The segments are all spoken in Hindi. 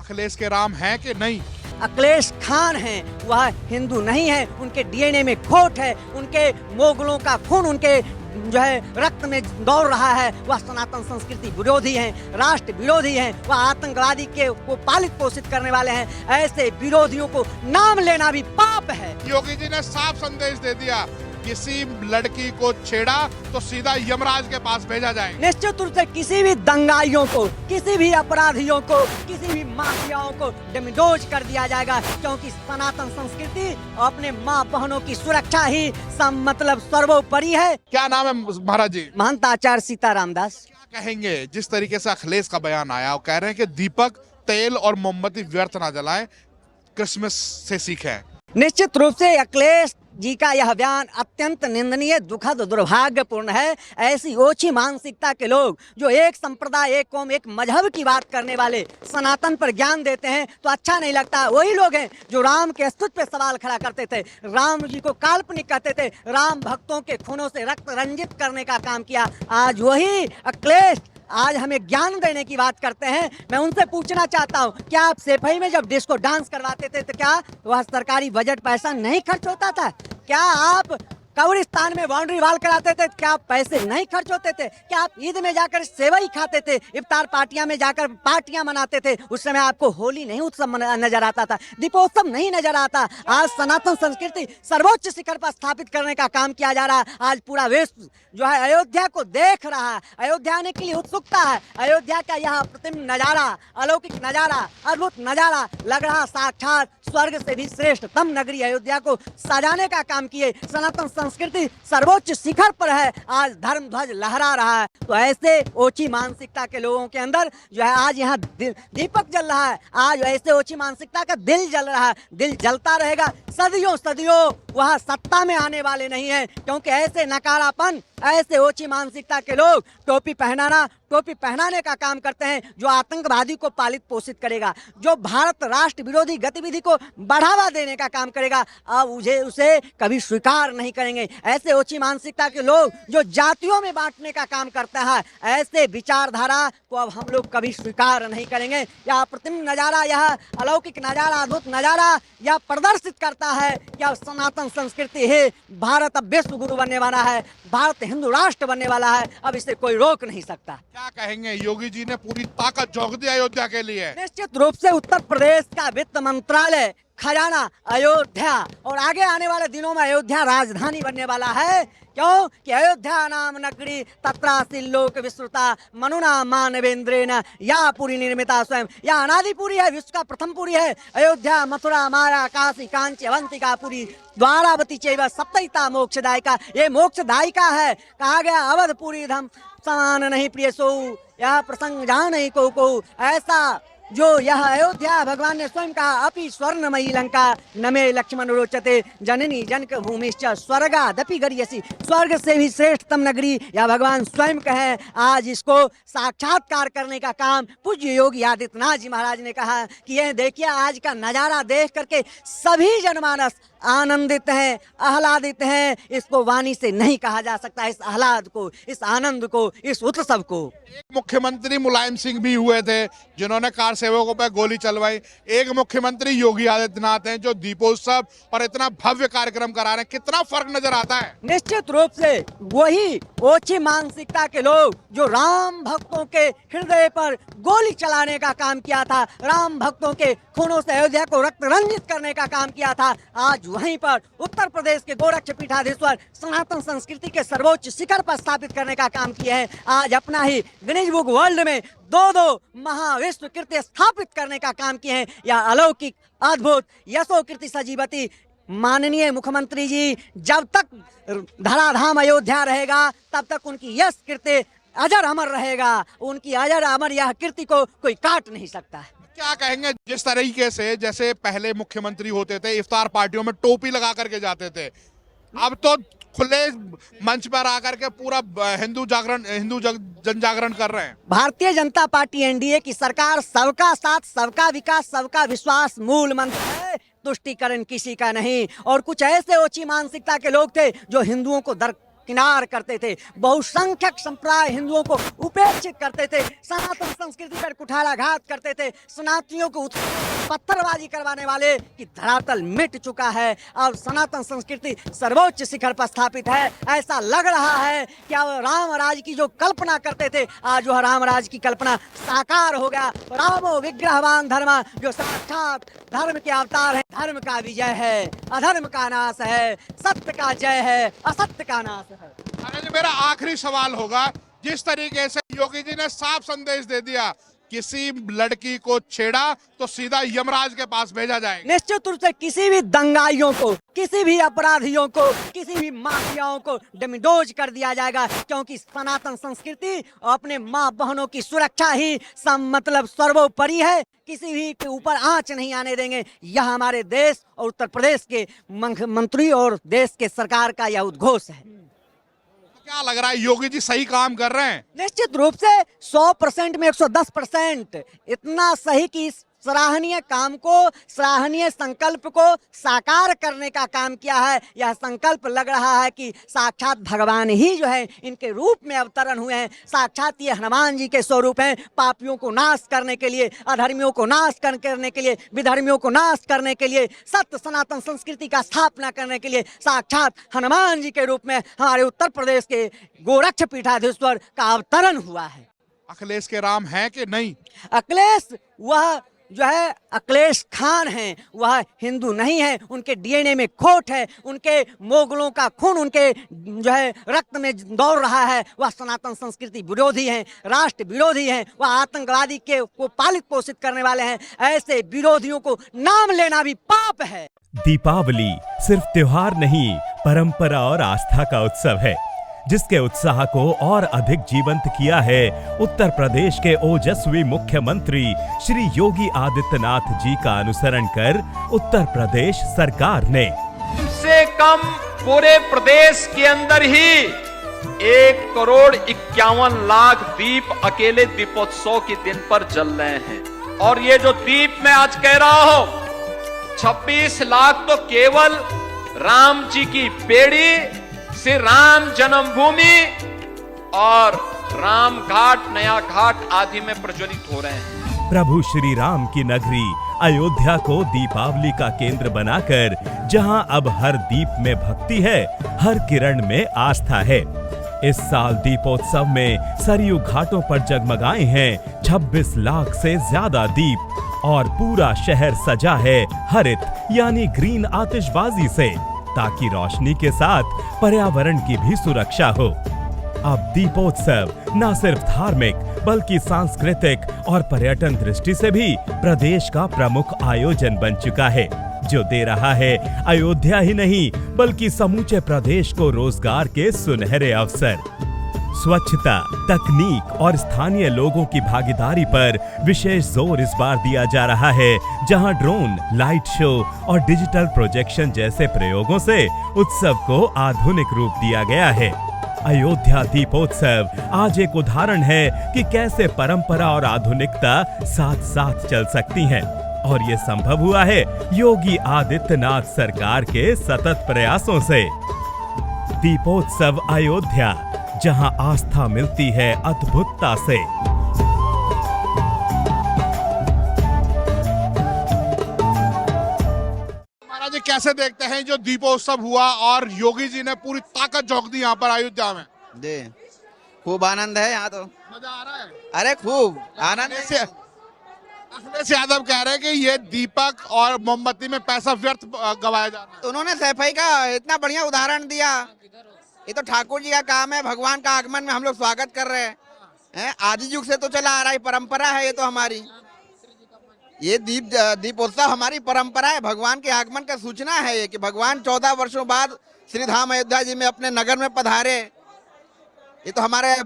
अखिलेश के राम हैं कि नहीं? अखिलेश खान हैं, वह हिंदू नहीं है, उनके डीएनए में खोट है, उनके मोगलों का खून उनके जो है रक्त में दौड़ रहा है। वह सनातन संस्कृति विरोधी हैं, राष्ट्र विरोधी हैं, वह आतंकवादी को पालित पोषित करने वाले हैं। ऐसे विरोधियों को नाम लेना भी पाप है। योगी जी ने साफ संदेश दे दिया, किसी लड़की को छेड़ा तो सीधा यमराज के पास भेजा जाएगा। निश्चित रूप से किसी भी दंगाइयों को, किसी भी अपराधियों को, किसी भी माफियाओं को डिमिडोज कर दिया जाएगा, क्योंकि सनातन संस्कृति और अपने माँ बहनों की सुरक्षा ही मतलब सर्वोपरि है। क्या नाम है महाराज जी? महंत आचार्य सीताराम दास। क्या कहेंगे जिस तरीके से अखिलेश का बयान आया, वो कह रहे हैं कि दीपक, तेल और मोमबत्ती व्यर्थ ना जलाएं, क्रिसमस से सीखें। निश्चित रूप से अखिलेश जी का यह बयान अत्यंत निंदनीय, दुखद, दुर्भाग्यपूर्ण है। ऐसी ओछी मानसिकता के लोग जो एक संप्रदाय, एक कौम, एक मजहब की बात करने वाले सनातन पर ज्ञान देते हैं तो अच्छा नहीं लगता। वही लोग हैं जो राम के अस्तित्व पे सवाल खड़ा करते थे, राम जी को काल्पनिक कहते थे, राम भक्तों के खूनों से रक्त रंजित करने का काम किया। आज वही अखिलेश आज हमें ज्ञान देने की बात करते हैं। मैं उनसे पूछना चाहता हूं, क्या आप सेफई में जब डिस्को डांस करवाते थे तो क्या वह सरकारी बजट पैसा नहीं खर्च होता था? क्या आप कब्रिस्तान में बाउंड्री वॉल कराते थे, क्या पैसे नहीं खर्च होते थे? क्या आप ईद में जाकर सेवई खाते थे, इफ्तार पार्टियां में जाकर पार्टियां मनाते थे? उस समय आपको होली नहीं उत्सव नजर आता था, दीपोत्सव नहीं नजर आता। आज सनातन संस्कृति सर्वोच्च शिखर पर स्थापित करने का काम किया जा रहा है। आज पूरा विश्व जो है अयोध्या को देख रहा है, अयोध्या आने के लिए उत्सुकता है। अयोध्या का यह अप्रतिम नजारा, अलौकिक नजारा, अद्भुत नजारा लग रहा साक्षात स्वर्ग से भी श्रेष्ठतम नगरी अयोध्या को सजाने का काम किए। सनातन संस्कृति सर्वोच्च शिखर पर है, आज धर्म ध्वज लहरा रहा है। तो ऐसे ओछी मानसिकता के लोगों के अंदर जो है आज यहाँ दीपक जल रहा है। आज ऐसे ओछी मानसिकता का दिल जल रहा है, दिल जलता रहेगा सदियों सदियों। वह सत्ता में आने वाले नहीं है, क्योंकि ऐसे नकारापन, ऐसे ओछी मानसिकता के लोग टोपी पहनाने का काम करते हैं, जो आतंकवादी को पालित पोषित करेगा, जो भारत राष्ट्र विरोधी गतिविधि को बढ़ावा देने का काम करेगा। अब उसे कभी स्वीकार नहीं करेंगे। ऐसे ओछी मानसिकता के लोग जो जातियों में बांटने का काम करता है, ऐसे विचारधारा को अब हम लोग कभी स्वीकार नहीं करेंगे। यह अप्रतिम नजारा, यह अलौकिक नजारा, अद्भुत नजारा यह प्रदर्शित करता है कि सनातन संस्कृति है, भारत अब विश्व गुरु बनने वाला है, भारत हिंदू राष्ट्र बनने वाला है। अब इसे कोई रोक नहीं सकता। क्या कहेंगे, योगी जी ने पूरी ताकत झोंक दी अयोध्या के लिए। निश्चित रूप से उत्तर प्रदेश का वित्त मंत्रालय, खजाना अयोध्या, और आगे आने वाले दिनों में अयोध्या राजधानी बनने वाला है। क्यों कि अयोध्या नाम नगरी तत्रासी लोक विस्तृता मनुना मानवेंद्रेण या पुरी निर्मिता स्वयं। यह अनादिपुरी है, विश्व का प्रथम पुरी है। अयोध्या, मथुरा, माया, काशी, कांची, अवंतिका पुरी, द्वारावती चैव सप्तैता मोक्षदायिका। ये मोक्षदायिका है। कहा गया अवधपुरी धम समान नहीं प्रिय सो, यह प्रसंग जान नहीं को ऐसा जो यह अयोध्या भगवान ने स्वयं कहा, अपि स्वर्णमयी लंका नमे लक्ष्मण रोचते जननी जनक भूमिश्च स्वर्गादपि गरीयसी। स्वर्ग से भी श्रेष्ठतम नगरी यह भगवान स्वयं कहे। आज इसको साक्षात्कार करने का काम पूज्य योगी आदित्यनाथ जी महाराज ने कहा कि यह देखिए, आज का नजारा देख करके सभी जनमानस आनंदित हैं, आह्लादित हैं। इसको वाणी से नहीं कहा जा सकता, इस आह्लाद को, इस आनंद को, इस उत्सव को। एक मुख्यमंत्री मुलायम सिंह भी हुए थे जिन्होंने कार सेवकों पर गोली चलवाई। एक मुख्यमंत्री योगी आदित्यनाथ हैं जो दीपोत्सव और इतना भव्य कार्यक्रम करा रहे हैं। कितना फर्क नजर आता है। निश्चित रूप से वही ओछी मानसिकता के लोग जो राम भक्तों के हृदय पर गोली चलाने का काम किया था, राम भक्तों के खूनों से अयोध्या को रक्त रंजित करने का काम किया था, आज वहीं पर उत्तर प्रदेश के गोरक्ष पीठाधीश्वर सनातन संस्कृति के सर्वोच्च शिखर पर स्थापित करने का काम किया है। आज अपना ही गिनीज बुक वर्ल्ड में दो महाविश्व कृत्य स्थापित करने का काम किए हैं। यह अलौकिक, अद्भुत, यशो कीर्ति सजीवती। माननीय मुख्यमंत्री जी, जब तक धराधाम अयोध्या रहेगा तब तक उनकी यश कीर्ति अजर अमर रहेगा। उनकी अजर अमर यह कीर्ति को कोई काट नहीं सकता है। क्या कहेंगे, जिस तरीके से जैसे पहले मुख्यमंत्री होते थे इफ्तार पार्टियों में टोपी लगा करके जाते थे, अब तो खुले मंच पर आकर के पूरा हिंदू जन जागरण कर रहे हैं। भारतीय जनता पार्टी एनडीए की सरकार सबका साथ, सबका विकास, सबका विश्वास मूल मंत्र है, तुष्टीकरण किसी का नहीं। और कुछ ऐसे ओछी मानसिकता के लोग थे जो हिंदुओं को दरकिनार करते थे, बहुसंख्यक संप्रदाय हिंदुओं को उपेक्षित करते थे, सनातन संस्कृति पर कुठाराघात करते थे, सनातनियों को पत्थरबाजी करवाने वाले की धरातल मिट चुका है। अब सनातन संस्कृति सर्वोच्च शिखर पर स्थापित है। ऐसा लग रहा है कि अब राम राज की जो कल्पना करते थे, आज वह राम राज की कल्पना साकार हो गया। रामो विग्रहवान धर्म, जो साक्षात धर्म के अवतार है। धर्म का विजय है, अधर्म का नाश है, सत्य का जय है, असत्य का नाश है। अरे जी, मेरा आखिरी सवाल होगा, जिस तरीके से योगी जी ने साफ संदेश दे दिया, किसी लड़की को छेड़ा तो सीधा यमराज के पास भेजा जाएगा। निश्चित रूप से किसी भी दंगाइयों को, किसी भी अपराधियों को, किसी भी माफियाओं को डमिडोज कर दिया जाएगा, क्योंकि सनातन संस्कृति और अपने माँ बहनों की सुरक्षा ही मतलब सर्वोपरि है। किसी भी के ऊपर आंच नहीं आने देंगे। यह हमारे देश और उत्तर प्रदेश के मंत्री और देश के सरकार का यह उद्घोष है। क्या लग रहा है, योगी जी सही काम कर रहे हैं? निश्चित रूप से 100% में 110%, इतना सही कि इस सराहनीय काम को, सराहनीय संकल्प को साकार करने का काम किया है। यह संकल्प लग रहा है कि साक्षात भगवान ही जो है इनके रूप में अवतरण हुए हैं। साक्षात ये हनुमान जी के स्वरूप हैं, पापियों को नाश करने के लिए, अधर्मियों को नाश करने के लिए, विधर्मियों को नाश करने के लिए, सत्य सनातन संस्कृति का स्थापना करने के लिए साक्षात हनुमान जी के रूप में हमारे उत्तर प्रदेश के गोरक्ष पीठाधीश्वर का अवतरण हुआ है। अखिलेश के राम है कि नहीं? अखिलेश वह जो है अखिलेश खान हैं, वह हिंदू नहीं है। उनके डीएनए में खोट है, उनके मोगलों का खून उनके जो है रक्त में दौड़ रहा है। वह सनातन संस्कृति विरोधी हैं, राष्ट्र विरोधी हैं, वह आतंकवादी को पालित पोषित करने वाले हैं। ऐसे विरोधियों को नाम लेना भी पाप है। दीपावली सिर्फ त्योहार नहीं, परंपरा और आस्था का उत्सव है, जिसके उत्साह को और अधिक जीवंत किया है उत्तर प्रदेश के ओजस्वी मुख्यमंत्री श्री योगी आदित्यनाथ जी का अनुसरण कर उत्तर प्रदेश सरकार ने। कम से कम पूरे प्रदेश के अंदर ही 1,51,00,000 दीप अकेले दीपोत्सव के दिन पर जल रहे हैं। और ये जो दीप मैं आज कह रहा हूं, 26 लाख तो केवल राम जी की बेड़ी, श्री राम जन्मभूमि और राम घाट, नया घाट आदि में प्रज्वलित हो रहे हैं। प्रभु श्री राम की नगरी अयोध्या को दीपावली का केंद्र बनाकर, जहां अब हर दीप में भक्ति है, हर किरण में आस्था है। इस साल दीपोत्सव में सरयू घाटों पर जगमगाए हैं 26 लाख से ज्यादा दीप और पूरा शहर सजा है हरित यानी ग्रीन आतिशबाजी से, ताकि रोशनी के साथ पर्यावरण की भी सुरक्षा हो। अब दीपोत्सव न सिर्फ धार्मिक बल्कि सांस्कृतिक और पर्यटन दृष्टि से भी प्रदेश का प्रमुख आयोजन बन चुका है, जो दे रहा है अयोध्या ही नहीं बल्कि समूचे प्रदेश को रोजगार के सुनहरे अवसर। स्वच्छता, तकनीक और स्थानीय लोगों की भागीदारी पर विशेष जोर इस बार दिया जा रहा है, जहां ड्रोन, लाइट शो और डिजिटल प्रोजेक्शन जैसे प्रयोगों से उत्सव को आधुनिक रूप दिया गया है। अयोध्या दीपोत्सव आज एक उदाहरण है कि कैसे परंपरा और आधुनिकता साथ साथ चल सकती हैं, और ये संभव हुआ है योगी आदित्यनाथ सरकार के सतत प्रयासों से। दीपोत्सव अयोध्या, जहां आस्था मिलती है अद्भुतता से। महाराज जी, कैसे देखते हैं जो दीपोत्सव हुआ और योगी जी ने पूरी ताकत झोंक दी यहाँ पर अयोध्या में? जी, खूब आनंद है यहाँ तो। मजा आ रहा है? अरे खूब आनंद है। अखिलेश यादव कह रहे हैं कि ये दीपक और मोमबत्ती में पैसा व्यर्थ गवाया जा रहा है। तो उन्होंने सफाई का इतना बढ़िया उदाहरण दिया। ये तो ठाकुर जी का काम है, भगवान का आगमन में हम लोग स्वागत कर रहे हैं। आदि युग से तो चला आ रहा है, परंपरा है ये तो हमारी। ये दीपोत्सव हमारी परंपरा है, भगवान के आगमन का सूचना है ये, कि भगवान 14 वर्षों बाद श्री धाम अयोध्या जी में अपने नगर में पधारे। ये तो हमारे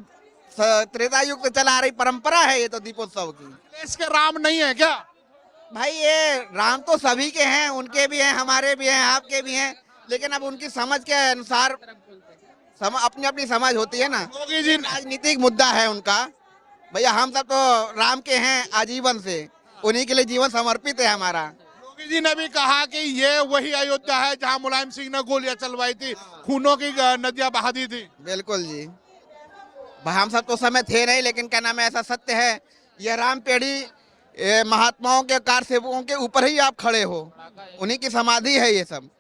त्रेता युग से चला आ रही परंपरा है ये तो दीपोत्सव की। इसके राम नहीं है क्या? भाई ये राम तो सभी के हैं, उनके भी हैं, हमारे भी हैं, आपके भी हैं, लेकिन अब उनकी समझ के अनुसार अपनी अपनी समझ होती है ना। योगी जी राजनीतिक मुद्दा है उनका। भैया हम सब तो राम के हैं आजीवन से, उन्हीं के लिए जीवन समर्पित है हमारा। योगी जी ने भी कहा कि ये वही अयोध्या है जहां मुलायम सिंह ने गोलियां चलवाई थी, खूनों की नदियां बहा दी थी। बिल्कुल जी। भाई हम सब तो समय थे नहीं, लेकिन क्या नाम है, ऐसा सत्य है। यह राम पेड़ी महात्माओं के कार सेवकों के ऊपर ही आप खड़े हो, उन्हीं की समाधि है ये सब।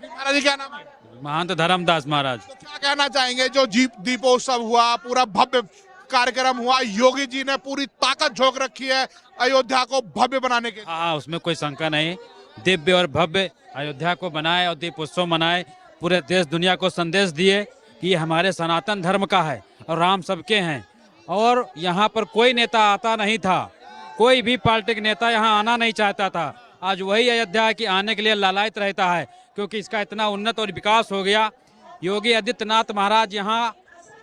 महाराज जी क्या नाम है? महंत धर्मदास महाराज। तो क्या कहना चाहेंगे, जो दीपोत्सव हुआ, पूरा भव्य कार्यक्रम हुआ, योगी जी ने पूरी ताकत झोंक रखी है अयोध्या को भव्य बनाने के लिए। हाँ, उसमें कोई शंका नहीं। दिव्य और भव्य अयोध्या को बनाए और दीपोत्सव मनाए, पूरे देश दुनिया को संदेश दिए कि ये हमारे सनातन धर्म का है और राम सबके हैं। और यहाँ पर कोई नेता आता नहीं था, कोई भी पॉलिटिक नेता यहाँ आना नहीं चाहता था। आज वही अयोध्या के आने के लिए लालायित रहता है, क्योंकि इसका इतना उन्नत और विकास हो गया। योगी आदित्यनाथ महाराज यहाँ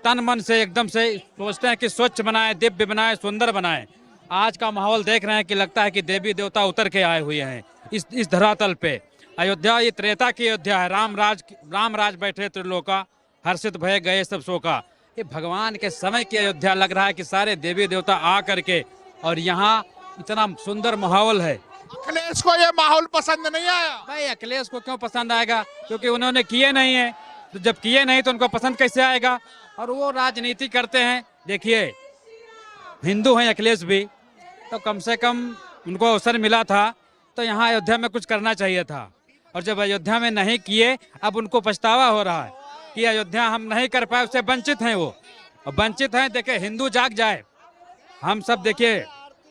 तन मन से एकदम से सोचते हैं कि स्वच्छ बनाए, दिव्य बनाए, सुंदर बनाए। आज का माहौल देख रहे हैं कि लगता है कि देवी देवता उतर के आए हुए हैं इस धरातल पे। अयोध्या ये त्रेता की अयोध्या है। राम राज बैठे त्रिलोका, हर्षित भय गए सब शोका। ये भगवान के समय की अयोध्या लग रहा है कि सारे देवी देवता आ करके, और यहाँ इतना सुंदर माहौल है। अखिलेश को ये माहौल पसंद नहीं आया। भाई अखिलेश को क्यों पसंद आएगा, क्योंकि उन्होंने किए नहीं है। तो जब किए नहीं तो उनको पसंद कैसे आएगा। और वो राजनीति करते हैं। देखिए, हिंदू हैं अखिलेश भी, तो कम से कम उनको अवसर मिला था तो यहाँ अयोध्या में कुछ करना चाहिए था। और जब अयोध्या में नहीं किए, अब उनको पछतावा हो रहा है कि अयोध्या हम नहीं कर पाए, उससे वंचित हैं वो, और वंचित हैं। देखिए, हिंदू जाग जाए। हम सब देखिए,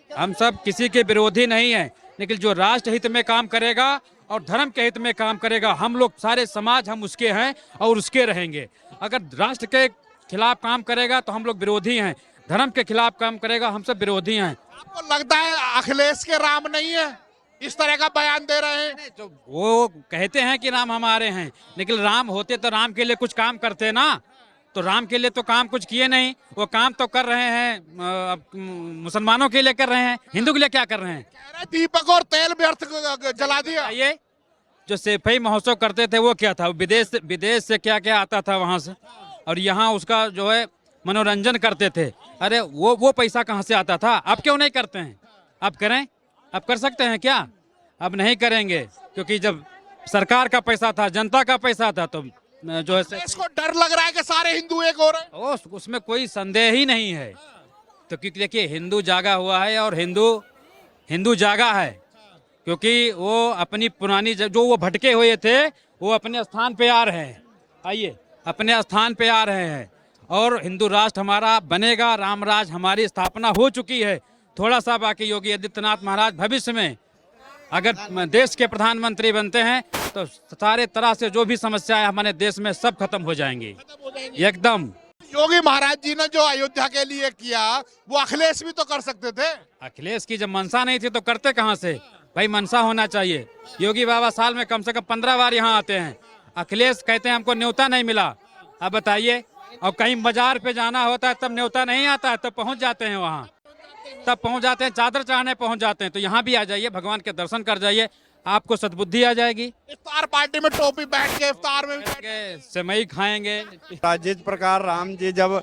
हम सब किसी के विरोधी नहीं हैं, लेकिन जो राष्ट्र हित में काम करेगा और धर्म के हित में काम करेगा, हम लोग सारे समाज हम उसके हैं और उसके रहेंगे। अगर राष्ट्र के खिलाफ काम करेगा तो हम लोग विरोधी हैं, धर्म के खिलाफ काम करेगा हम सब विरोधी हैं। आपको लगता है अखिलेश के राम नहीं है, इस तरह का बयान दे रहे हैं? जो वो कहते हैं कि राम हमारे हैं, लेकिन राम होते तो राम के लिए कुछ काम करते ना। तो राम के लिए तो काम कुछ किए नहीं। वो काम तो कर रहे हैं मुसलमानों के लिए कर रहे हैं, हिंदू के लिए क्या कर रहे हैं? कह रहे दीपक और तेल व्यर्थ जला दिया। ये जो सैफई महोत्सव करते थे वो क्या था? विदेश से क्या क्या आता था वहाँ से, और यहाँ उसका जो है मनोरंजन करते थे। अरे वो पैसा कहाँ से आता था? अब क्यों नहीं करते हैं? अब करें? अब कर सकते हैं क्या? अब नहीं करेंगे, क्योंकि जब सरकार का पैसा था, जनता का पैसा था, तो जो है इसको डर लग रहा है कि सारे हिंदू एक हो रहे हैं। उसमें कोई संदेह ही नहीं है। तो क्योंकि देखिए, हिंदू जागा हुआ है और हिंदू जागा है, क्योंकि वो अपनी पुरानी जो वो भटके हुए थे वो अपने स्थान पे आ रहे हैं। आइए, अपने स्थान पे आ रहे हैं, और हिंदू राष्ट्र हमारा बनेगा। राम राज हमारी स्थापना हो चुकी है। थोड़ा सा बाकी योगी आदित्यनाथ महाराज भविष्य में अगर देश के प्रधानमंत्री बनते हैं तो सारे तरह से जो भी समस्याएं हमारे देश में सब खत्म हो जाएंगी एकदम। योगी महाराज जी ने जो अयोध्या के लिए किया वो अखिलेश भी तो कर सकते थे। अखिलेश की जब मनसा नहीं थी तो करते कहाँ से? भाई मनसा होना चाहिए। योगी बाबा साल में कम से कम 15 बार यहाँ आते हैं। अखिलेश कहते हैं हमको न्योता नहीं मिला। अब बताइए, और कहीं बाजार पे जाना होता है तब न्योता नहीं आता है, तब पहुँच जाते हैं वहाँ, तब पहुँच जाते हैं, चादर चढ़ाने पहुँच जाते हैं। तो यहाँ भी आ जाइए, भगवान के दर्शन कर जाइए, आपको सद्बुद्धि आ जाएगी। इफ्तार पार्टी में टोपी बैठ के इफ्तार में सेवई खाएंगे। जिस प्रकार राम जी जब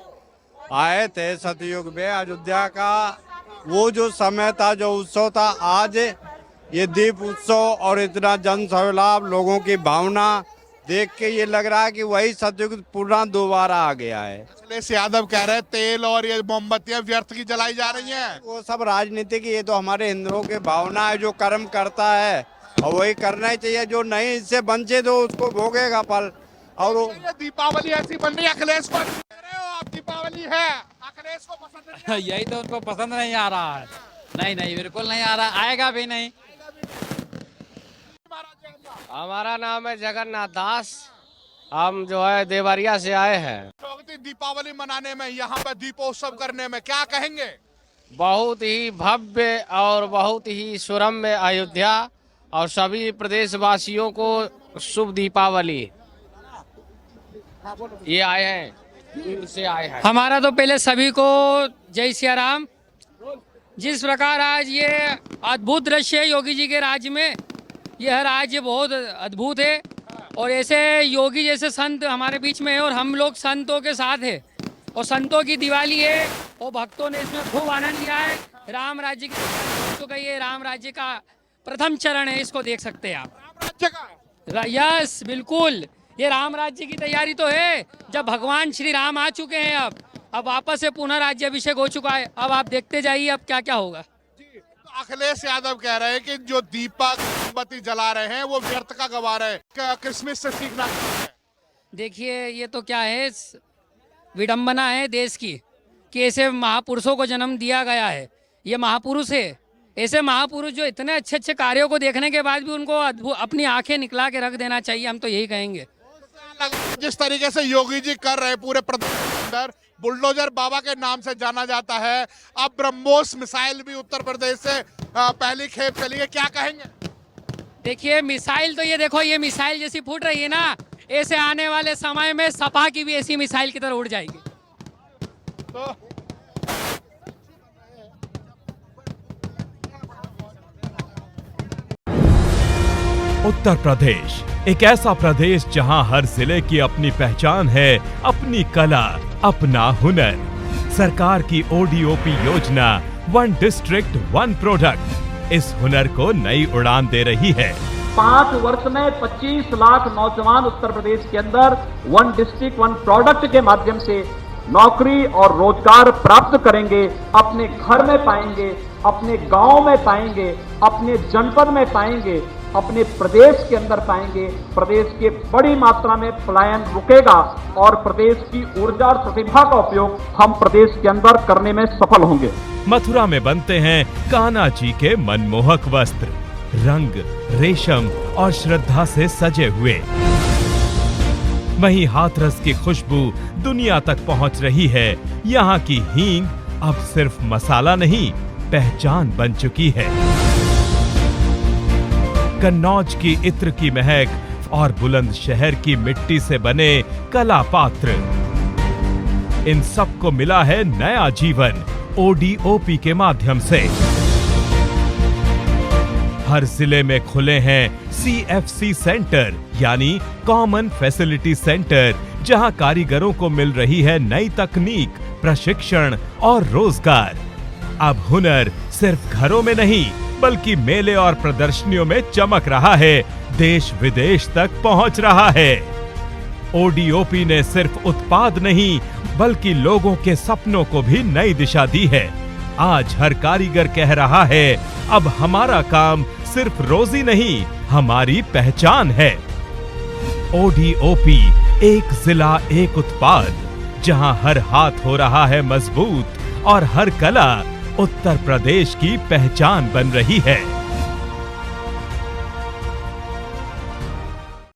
आए थे सतयुग में अयोध्या का, वो जो समय था, जो उत्सव था, आज ये दीप उत्सव और इतना जन सैलाब, लोगों की भावना देख के ये लग रहा है कि वही सतयुग पुनः दोबारा आ गया है। अखिलेश यादव कह रहे हैं तेल और ये मोमबत्तियां व्यर्थ की जलाई जा रही हैं। वो सब राजनीति की, ये तो हमारे हिंदुओं की भावना है। जो कर्म करता है और वही करना ही चाहिए, जो नहीं इससे वंचित हो उसको भोगेगा फल। और ये दीपावली ऐसी बन रही है, अखिलेश को कह रहे हो आप दीपावली है, अखिलेश को पसंद नहीं है। यही तो उनको पसंद नहीं आ रहा है। नहीं, बिल्कुल नहीं आ रहा, आएगा भी नहीं। हमारा नाम है जगन्नाथ दास, हम जो है देवरिया से आए हैं। दीपावली मनाने में, यहाँ पर दीपोत्सव करने में क्या कहेंगे? बहुत ही भव्य और बहुत ही सुरम्य अयोध्या, और सभी प्रदेशवासियों को शुभ दीपावली। ये आए हैं, दूर से आए हैं। हमारा तो पहले सभी को जय सिया राम। जिस प्रकार आज ये अद्भुत दृश्य है योगी जी के राज्य में, यह राज्य बहुत अद्भुत है, और ऐसे योगी जैसे संत हमारे बीच में है, और हम लोग संतों के साथ है, और संतों की दिवाली है, और भक्तों ने इसमें खूब आनंद लिया है। राम राज्य की, तो ये राम राज्य का प्रथम चरण है, इसको देख सकते हैं आप। राज्य का यस, बिल्कुल, ये राम राज्य की तैयारी तो है। जब भगवान श्री राम आ चुके हैं, अब वापस से पुनः राज्याभिषेक हो चुका है। अब आप देखते जाइए अब क्या क्या होगा। तो अखिलेश यादव कह रहे हैं कि जो दीपक मोमबत्ती जला रहे हैं वो व्यर्थ का गवा रहे हैं, क्रिसमस से सीखना चाहिए। देखिए, ये तो क्या है, विडंबना है देश की कि ऐसे महापुरुषों को जन्म दिया गया है। ये महापुरुष है, ऐसे महापुरुष जो इतने अच्छे अच्छे कार्यों को देखने के बाद भी उनको अपनी आंखें निकला के रख देना चाहिए। हम तो यही कहेंगे। जिस तरीके से योगी जी कर रहे पूरे प्रदेश के अंदर, बुलडोजर बाबा के नाम से जाना जाता है। अब ब्रह्मोस मिसाइल भी उत्तर प्रदेश से पहली खेप चली है, क्या कहेंगे? देखिए, मिसाइल तो ये देखो, ये मिसाइल जैसी फूट रही है ना, ऐसे आने वाले समय में सपा की भी ऐसी मिसाइल की तरह उड़ जाएगी। तो उत्तर प्रदेश एक ऐसा प्रदेश जहां हर जिले की अपनी पहचान है, अपनी कला, अपना हुनर। सरकार की ओडीओपी योजना, वन डिस्ट्रिक्ट वन प्रोडक्ट, इस हुनर को नई उड़ान दे रही है। 5 वर्ष में 25 लाख नौजवान उत्तर प्रदेश के अंदर वन डिस्ट्रिक्ट वन प्रोडक्ट के माध्यम से नौकरी और रोजगार प्राप्त करेंगे। अपने घर में पाएंगे, अपने गांव में पाएंगे, अपने जनपद में पाएंगे, अपने प्रदेश के अंदर पाएंगे। प्रदेश के बड़ी मात्रा में पलायन रुकेगा और प्रदेश की ऊर्जा और प्रतिभा का उपयोग हम प्रदेश के अंदर करने में सफल होंगे। मथुरा में बनते हैं कान्हा जी के मनमोहक वस्त्र, रंग, रेशम और श्रद्धा से सजे हुए। वहीं हाथरस की खुशबू दुनिया तक पहुंच रही है। यहाँ की हींग अब सिर्फ मसाला नहीं, पहचान बन चुकी है। कन्नौज की इत्र की महक और बुलंदशहर की मिट्टी से बने कला पात्र, इन सबको मिला है नया जीवन ओडीओपी के माध्यम से। हर जिले में खुले हैं सीएफसी सेंटर, यानी कॉमन फैसिलिटी सेंटर, जहां कारीगरों को मिल रही है नई तकनीक, प्रशिक्षण और रोजगार। अब हुनर सिर्फ घरों में नहीं बल्कि मेले और प्रदर्शनियों में चमक रहा है, देश विदेश तक पहुंच रहा है। ओडीओपी ने सिर्फ उत्पाद नहीं बल्कि लोगों के सपनों को भी नई दिशा दी है। आज हर कारीगर कह रहा है, अब हमारा काम सिर्फ रोजी नहीं, हमारी पहचान है। ओडीओपी, एक जिला एक उत्पाद, जहां हर हाथ हो रहा है मजबूत और हर कला उत्तर प्रदेश की पहचान बन रही है।